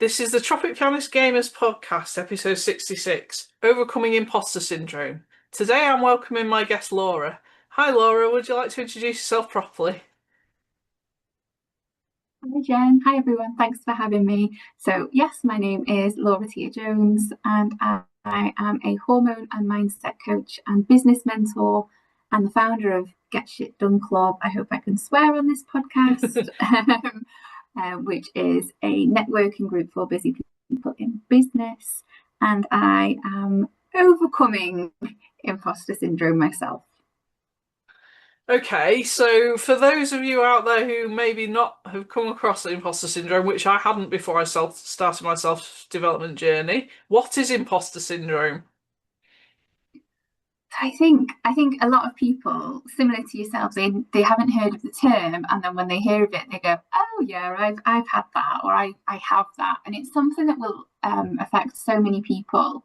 This is the Tropic Pianist Gamers podcast, episode 66, Overcoming Imposter Syndrome. Today I'm welcoming my guest Laura. Hi Laura, would you like to introduce yourself properly? Hi Jen, hi everyone, thanks for having me. So yes, my name is Laura Teare-Jones and I am a hormone and mindset coach and business mentor and the founder of Get Shit Done Club. I hope I can swear on this podcast, which is a networking group for busy people in business. And I am overcoming imposter syndrome myself. Okay, so for those of you out there who maybe not have come across imposter syndrome, which I hadn't before I started my self-development journey, what is imposter syndrome? I think a lot of people, similar to yourselves, they haven't heard of the term, and then when they hear of it, they go, "Oh yeah, I've had that, or I have that," and it's something that will affect so many people.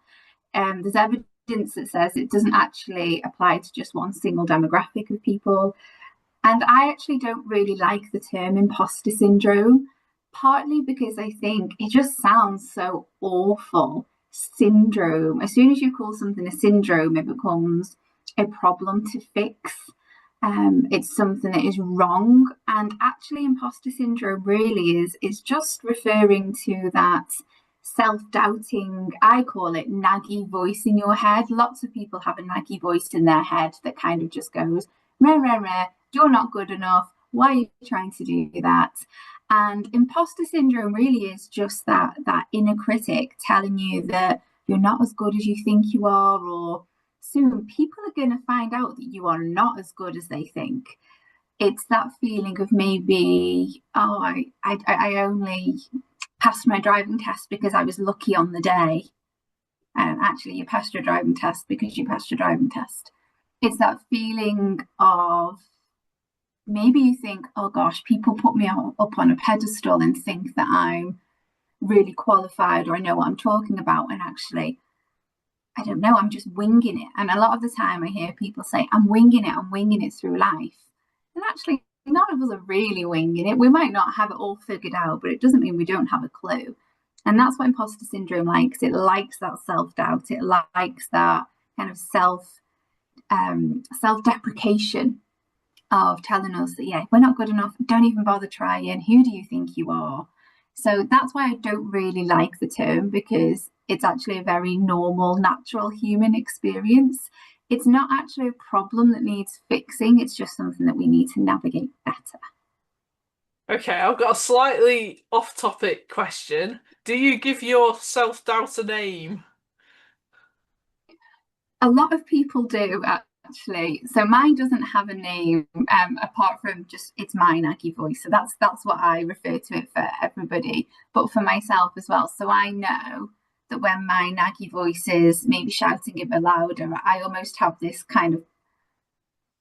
There's evidence that says it doesn't actually apply to just one single demographic of people, and I actually don't really like the term imposter syndrome, partly because I think it just sounds so awful. Syndrome. As soon as you call something a syndrome, it becomes a problem to fix. It's something that is wrong. And actually, imposter syndrome really is just referring to that self-doubting, I call it naggy voice in your head. Lots of people have a naggy voice in their head that kind of just goes, rah, rah, rah, you're not good enough. Why are you trying to do that? And imposter syndrome really is just that inner critic telling you that you're not as good as you think you are, or soon people are going to find out that you are not as good as they think. It's that feeling of maybe, oh, I only passed my driving test because I was lucky on the day. And actually, you passed your driving test because you passed your driving test. It's that feeling of maybe you think, oh gosh, people put me up on a pedestal and think that I'm really qualified or I know what I'm talking about. And actually, I don't know, I'm just winging it. And a lot of the time I hear people say, I'm winging it through life. And actually, none of us are really winging it. We might not have it all figured out, but it doesn't mean we don't have a clue. And that's what imposter syndrome likes. It likes that self-doubt. It likes that kind of self-deprecation of telling us that, yeah, if we're not good enough, don't even bother trying. Who do you think you are? So that's why I don't really like the term, because it's actually a very normal, natural human experience. It's not actually a problem that needs fixing. It's just something that we need to navigate better. Okay, I've got a slightly off-topic question. Do you give your self-doubt a name? A lot of people do, actually. So mine doesn't have a name, apart from just it's my naggy voice. So that's what I refer to it for everybody, but for myself as well. So I know that when my naggy voice is maybe shouting a bit louder, I almost have this kind of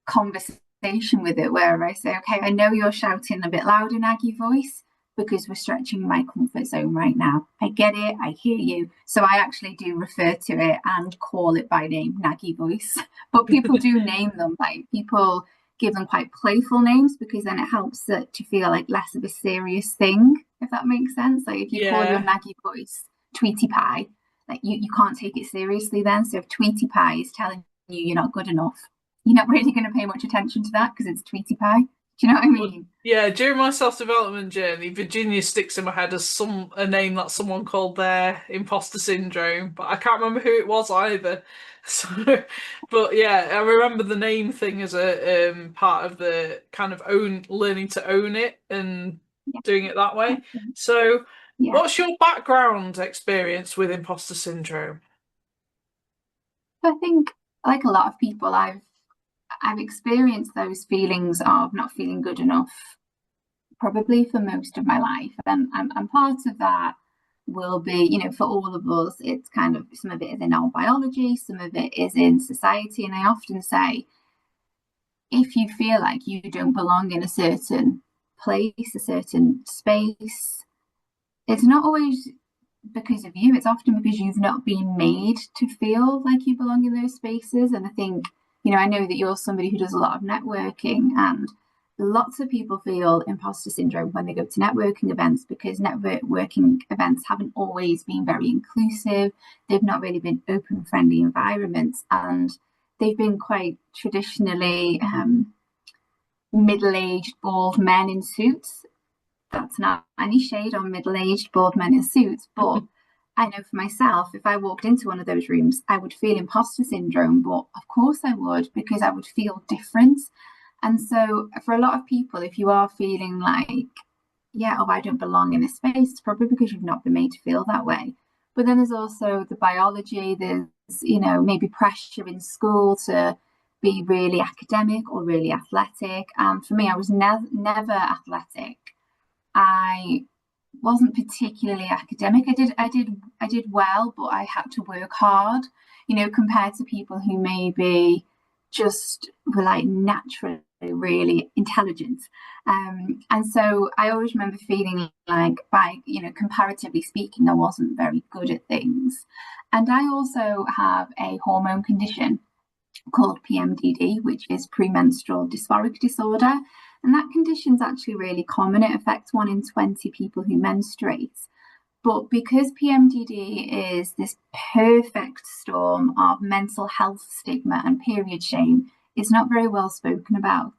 conversation with it where I say, okay, I know you're shouting a bit louder, naggy voice, because we're stretching my comfort zone right now. I get it, I hear you. So I actually do refer to it and call it by name, naggy voice. But people do name them, like people give them quite playful names, because then it helps it to feel like less of a serious thing, if that makes sense. Like if you call your Yeah. naggy voice Tweety Pie, like you can't take it seriously then. So if Tweety Pie is telling you you're not good enough, you're not really going to pay much attention to that because it's Tweety Pie. Do you know what I Well, mean? yeah, during my self-development journey, Virginia sticks in my head as a name that someone called their imposter syndrome, but I can't remember who it was either. So, but yeah, I remember the name thing as a part of the kind of own learning to own it and Yeah, doing it that way. excellent. So, Yeah. what's your background experience with imposter syndrome? I think, like a lot of people, I've experienced those feelings of not feeling good enough probably for most of my life, and part of that will be, for all of us, it's kind of some of it is in our biology, some of it is in society, and I often say, if you feel like you don't belong in a certain place, a certain space, it's not always because of you, it's often because you've not been made to feel like you belong in those spaces. And I think, I know that you're somebody who does a lot of networking, and lots of people feel imposter syndrome when they go to networking events, because networking events haven't always been very inclusive. They've not really been open, friendly environments, and they've been quite traditionally middle-aged bald men in suits. That's not any shade on middle-aged bald men in suits, but I know for myself, if I walked into one of those rooms, I would feel imposter syndrome. But of course I would, because I would feel different. And so for a lot of people, if you are feeling like, yeah, oh, I don't belong in this space, it's probably because you've not been made to feel that way. But then there's also the biology, there's, maybe pressure in school to be really academic or really athletic. And for me, I was never athletic. I wasn't particularly academic. I did well, but I had to work hard, compared to people who maybe just were like naturally really intelligent. And so I always remember feeling like, by, comparatively speaking, I wasn't very good at things. And I also have a hormone condition called PMDD, which is premenstrual dysphoric disorder. And that condition is actually really common. It affects 1 in 20 people who menstruate. But because PMDD is this perfect storm of mental health stigma and period shame, it's not very well spoken about.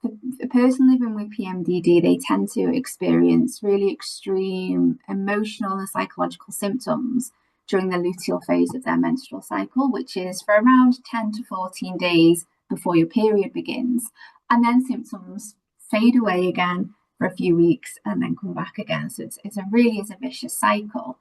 A person living with PMDD, they tend to experience really extreme emotional and psychological symptoms during the luteal phase of their menstrual cycle, which is for around 10 to 14 days before your period begins. And then symptoms fade away again for a few weeks and then come back again. So it's a vicious cycle.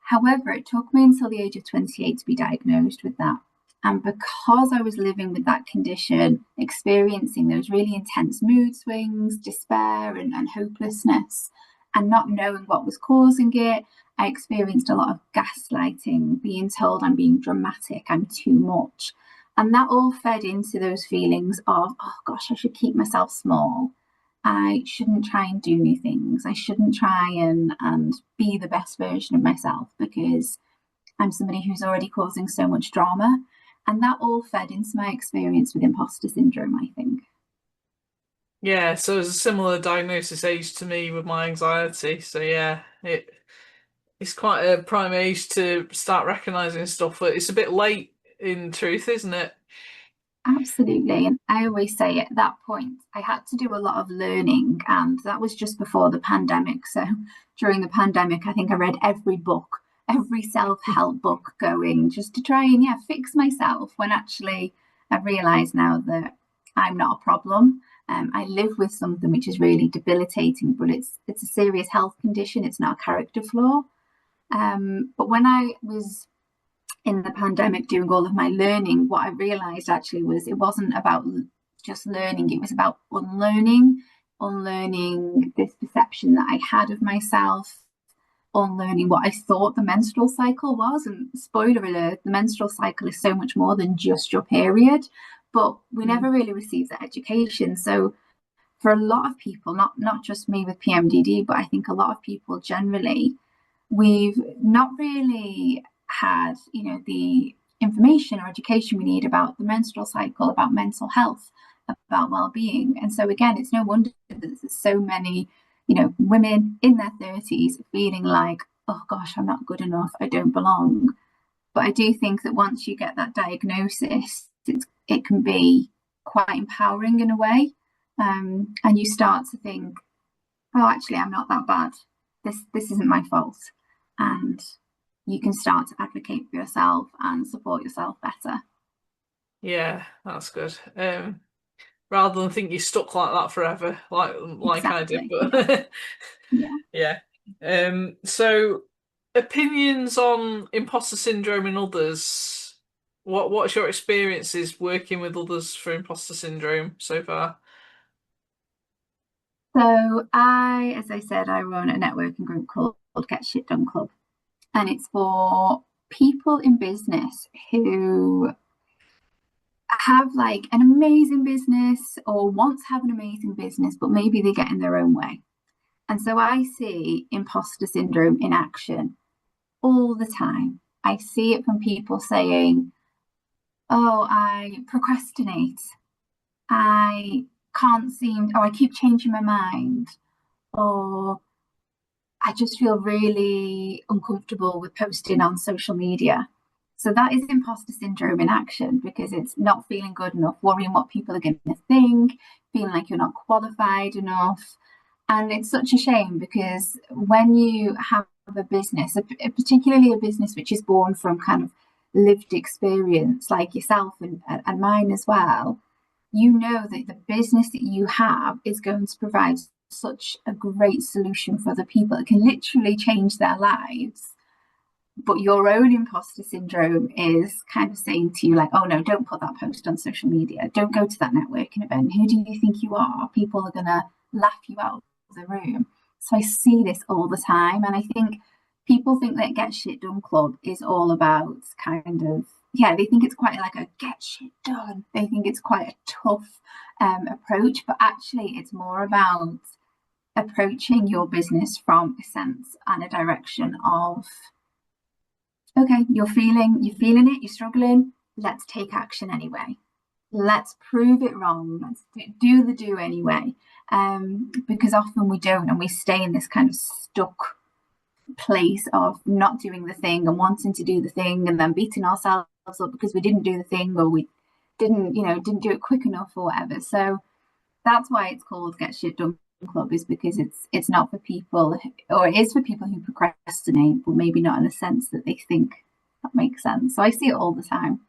However, it took me until the age of 28 to be diagnosed with that. And because I was living with that condition, experiencing those really intense mood swings, despair, and hopelessness, and not knowing what was causing it, I experienced a lot of gaslighting, being told I'm being dramatic, I'm too much. And that all fed into those feelings of, oh gosh, I should keep myself small. I shouldn't try and do new things. I shouldn't try and be the best version of myself, because I'm somebody who's already causing so much drama. And that all fed into my experience with imposter syndrome, I think. Yeah, so it's a similar diagnosis age to me with my anxiety. So yeah, it's quite a prime age to start recognizing stuff, but it's a bit late in truth, isn't it? Absolutely. And I always say at that point, I had to do a lot of learning, and that was just before the pandemic. So during the pandemic, I think I read every book, every self-help book going, just to try and, yeah, fix myself, when actually I've realized now that I'm not a problem. I live with something which is really debilitating, but it's a serious health condition. It's not a character flaw. But when I was in the pandemic doing all of my learning, what I realized actually was, it wasn't about just learning, it was about unlearning this perception that I had of myself, unlearning what I thought the menstrual cycle was. And spoiler alert, the menstrual cycle is so much more than just your period, but we never really received that education. So for a lot of people, not just me with PMDD, but I think a lot of people generally, we've not really had, the information or education we need about the menstrual cycle, about mental health, about well-being. And so again, it's no wonder that there's so many, women in their 30s feeling like, oh gosh, I'm not good enough, I don't belong. But I do think that once you get that diagnosis, it can be quite empowering in a way. And you start to think, oh, actually, I'm not that bad. This isn't my fault. And you can start to advocate for yourself and support yourself better. Yeah, that's good. Rather than think you're stuck like that forever, like I did, Exactly. but Yeah. yeah. So opinions on imposter syndrome in others. What's your experiences working with others for imposter syndrome so far? So as I said, I run a networking group called Get Shit Done Club. And it's for people in business who have like an amazing business or want to have an amazing business, but maybe they get in their own way. And so I see imposter syndrome in action all the time. I see it from people saying, oh, I procrastinate. I can't seem, or I keep changing my mind, or I just feel really uncomfortable with posting on social media. So that is imposter syndrome in action, because it's not feeling good enough, worrying what people are going to think, feeling like you're not qualified enough. And it's such a shame, because when you have a business, particularly a business which is born from kind of lived experience like yourself and mine as well, you know that the business that you have is going to provide such a great solution for the people. It can literally change their lives. But your own imposter syndrome is kind of saying to you, like, oh no, don't put that post on social media. Don't go to that networking event. Who do you think you are? People are going to laugh you out of the room. So I see this all the time. And I think people think that Get Shit Done Club is all about kind of, yeah, they think it's quite like a get shit done. They think it's quite a tough approach, but actually it's more about approaching your business from a sense and a direction of, okay, you're feeling it, you're struggling, let's take action anyway. Let's prove it wrong. Let's do the do anyway. Because often we don't, and we stay in this kind of stuck place of not doing the thing and wanting to do the thing, and then beating ourselves up because we didn't do the thing, or we didn't do it quick enough or whatever. So that's why it's called Get Shit Done Club, is because it's not for people, or it is for people who procrastinate, but maybe not in the sense that they think. That makes sense. So I see it all the time.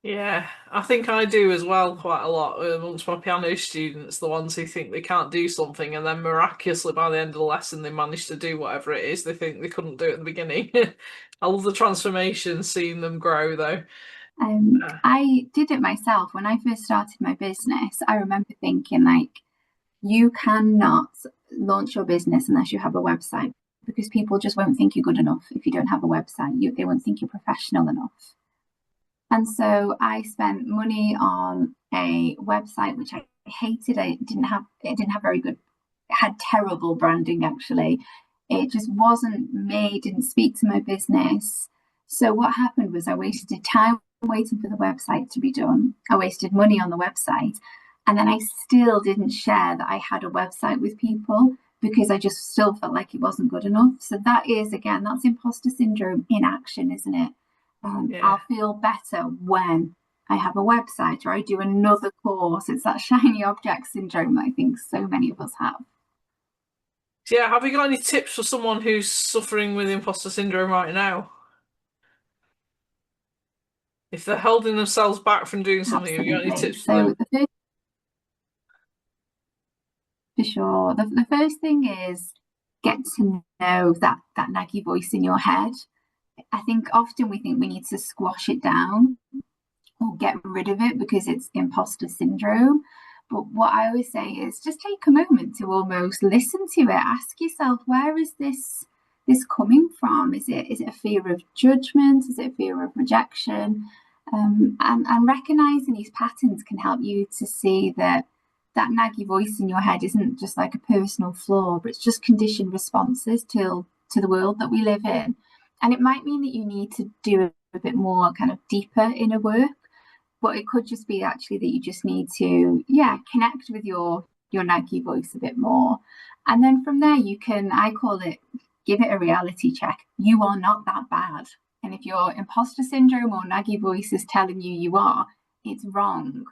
Yeah, I think I do as well quite a lot amongst my piano students, the ones who think they can't do something and then miraculously by the end of the lesson they manage to do whatever it is they think they couldn't do at the beginning. I love the transformation, seeing them grow though. I did it myself when I first started my business. I remember thinking, like, you cannot launch your business unless you have a website, because people just won't think you're good enough if you don't have a website. They won't think you're professional enough. And so I spent money on a website which I hated. It didn't have very good, it had terrible branding actually. It just wasn't made, didn't speak to my business. So what happened was I wasted time waiting for the website to be done. I wasted money on the website. And then I still didn't share that I had a website with people, because I just still felt like it wasn't good enough. So that is, again, that's imposter syndrome in action, isn't it? Yeah. I'll feel better when I have a website or I do another course. It's that shiny object syndrome that I think so many of us have. So yeah, have you got any tips for someone who's suffering with imposter syndrome right now? If they're holding themselves back from doing something, have you got any Absolutely. tips for So them? the first, for sure, the first thing is get to know that naggy voice in your head. I think often we think we need to squash it down or get rid of it because it's imposter syndrome. But what I always say is just take a moment to almost listen to it. Ask yourself, where is this coming from? Is it a fear of judgment? Is it a fear of rejection? And recognizing these patterns can help you to see that that naggy voice in your head isn't just like a personal flaw, but it's just conditioned responses to the world that we live in. And it might mean that you need to do a bit more kind of deeper inner work, but it could just be actually that you just need to, yeah, connect with your naggy voice a bit more. And then from there, you can, I call it, give it a reality check. You are not that bad. And if your imposter syndrome or naggy voice is telling you you are, it's wrong.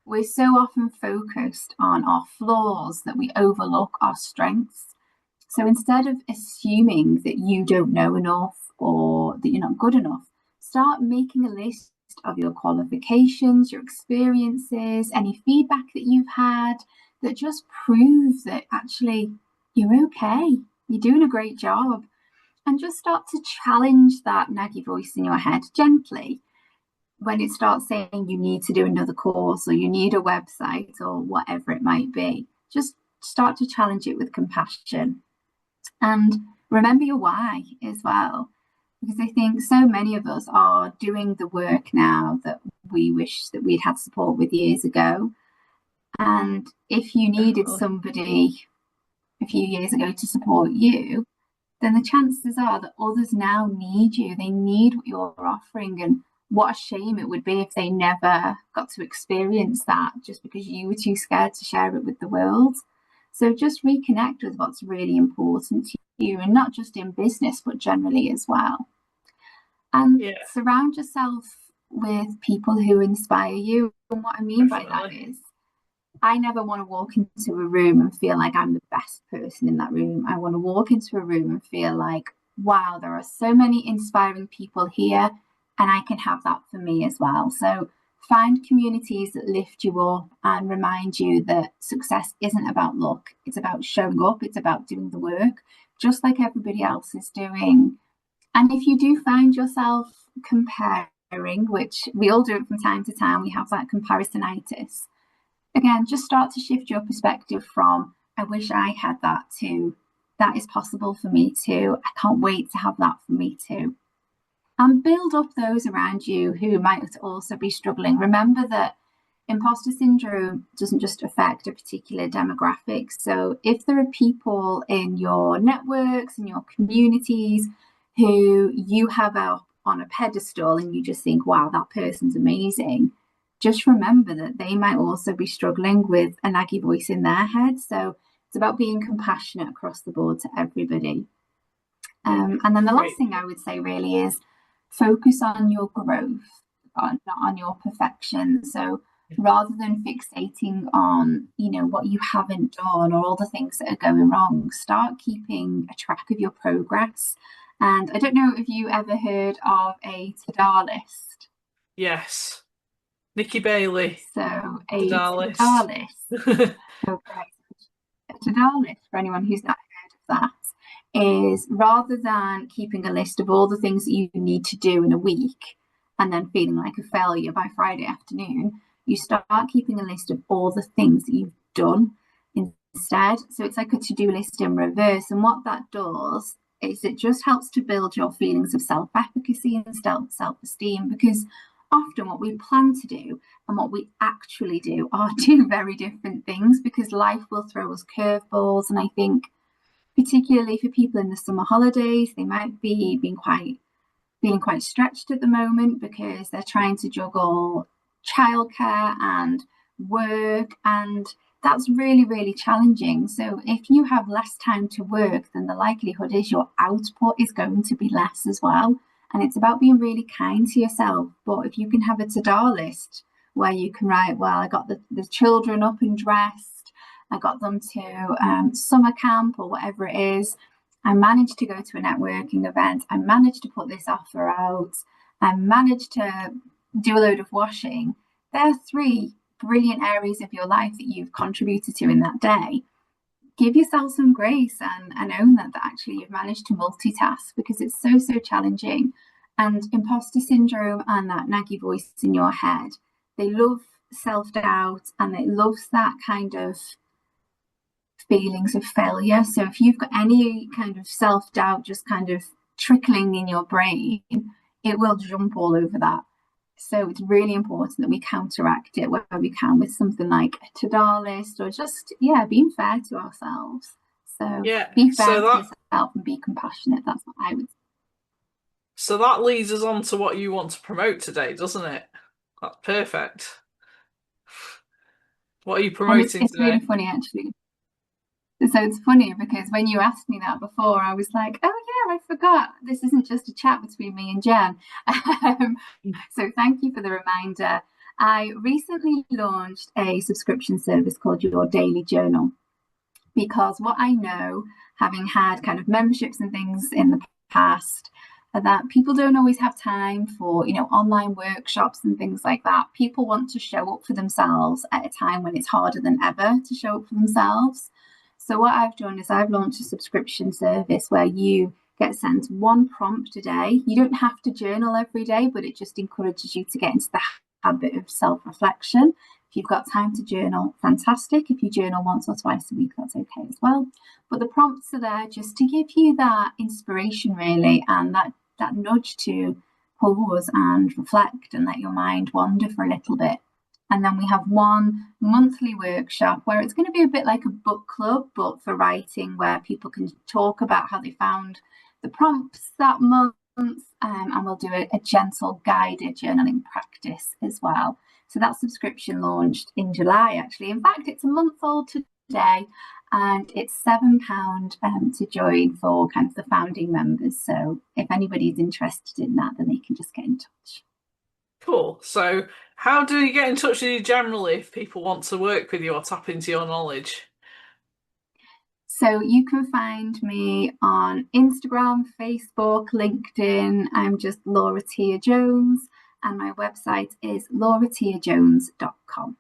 We're so often focused on our flaws that we overlook our strengths. So instead of assuming that you don't know enough or that you're not good enough, start making a list of your qualifications, your experiences, any feedback that you've had that just prove that actually you're okay, you're doing a great job. And just start to challenge that naggy voice in your head gently. When it starts saying you need to do another course or you need a website or whatever it might be, just start to challenge it with compassion. And remember your why as well, because I think so many of us are doing the work now that we wish that we'd had support with years ago. And if you needed somebody a few years ago to support you, then the chances are that others now need you. They need what you're offering. And what a shame it would be if they never got to experience that just because you were too scared to share it with the world. So just reconnect with what's really important to you, and not just in business, but generally as well. And Yeah, surround yourself with people who inspire you. And what I mean by that definitely. is, I never want to walk into a room and feel like I'm the best person in that room. I want to walk into a room and feel like, wow, there are so many inspiring people here, and I can have that for me as well. So find communities that lift you up and remind you that success isn't about luck. It's about showing up, it's about doing the work, just like everybody else is doing. And if you do find yourself comparing, which we all do it from time to time, we have that comparisonitis. Again, just start to shift your perspective from, I wish I had that, to, that is possible for me too. I can't wait to have that for me too. And build up those around you who might also be struggling. Remember that imposter syndrome doesn't just affect a particular demographic. So if there are people in your networks and your communities who you have out on a pedestal and you just think, wow, that person's amazing, just remember that they might also be struggling with a naggy voice in their head. So it's about being compassionate across the board to everybody. And then the last Great. thing I would say really is focus on your growth, not on your perfection. So rather than fixating on, what you haven't done or all the things that are going wrong, start keeping a track of your progress. And I don't know if you ever heard of a to-do list. Yes. Nikki Bailey, So the a to-do Dallas. list. Okay. A to-do list, for anyone who's not heard of that, is rather than keeping a list of all the things that you need to do in a week and then feeling like a failure by Friday afternoon, you start keeping a list of all the things that you've done instead. So it's like a to-do list in reverse. And what that does is it just helps to build your feelings of self-efficacy and self-esteem, because often what we plan to do and what we actually do are two very different things, because life will throw us curveballs. And I think particularly for people in the summer holidays, they might be feeling quite stretched at the moment because they're trying to juggle childcare and work, and that's really, really challenging. So if you have less time to work, then the likelihood is your output is going to be less as well. And it's about being really kind to yourself. But if you can have a to-do list where you can write, well, I got the children up and dressed, I got them to summer camp or whatever it is, I managed to go to a networking event, I managed to put this offer out, I managed to do a load of washing. There are 3 brilliant areas of your life that you've contributed to in that day. Give yourself some grace and own that actually you've managed to multitask, because it's so, so challenging. And imposter syndrome and that naggy voice in your head, they love self-doubt and it loves that kind of feelings of failure. So if you've got any kind of self-doubt just kind of trickling in your brain, it will jump all over that. So it's really important that we counteract it where we can with something like a to-do list, or just, being fair to ourselves. So Yeah. be fair to yourself and be compassionate. That's what I would say. So that leads us on to what you want to promote today, doesn't it? That's perfect. What are you And it's, promoting it's really today? funny, actually. So it's funny because when you asked me that before, I was like, oh yeah, I forgot. This isn't just a chat between me and Jen. So thank you for the reminder. I recently launched a subscription service called Your Daily Journal, because what I know, having had kind of memberships and things in the past, that people don't always have time for, online workshops and things like that. People want to show up for themselves at a time when it's harder than ever to show up for themselves. So what I've done is I've launched a subscription service where you get sent one prompt a day. You don't have to journal every day, but it just encourages you to get into the habit of self-reflection. If you've got time to journal, fantastic. If you journal once or twice a week, that's okay as well. But the prompts are there just to give you that inspiration, really, and that nudge to pause and reflect and let your mind wander for a little bit. And then we have one monthly workshop where it's going to be a bit like a book club, but for writing, where people can talk about how they found the prompts that month, and we'll do a gentle guided journaling practice as well. So that subscription launched in July, actually. In fact, it's a month old today, and it's £7 to join for kind of the founding members. So if anybody's interested in that, then they can just get in touch. Cool. So, how do you get in touch with you generally if people want to work with you or tap into your knowledge? So you can find me on Instagram, Facebook, LinkedIn. I'm just Laura Teare-Jones, and my website is lauratearjones.com.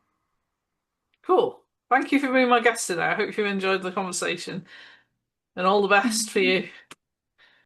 Cool. Thank you for being my guest today. I hope you enjoyed the conversation and all the best for you.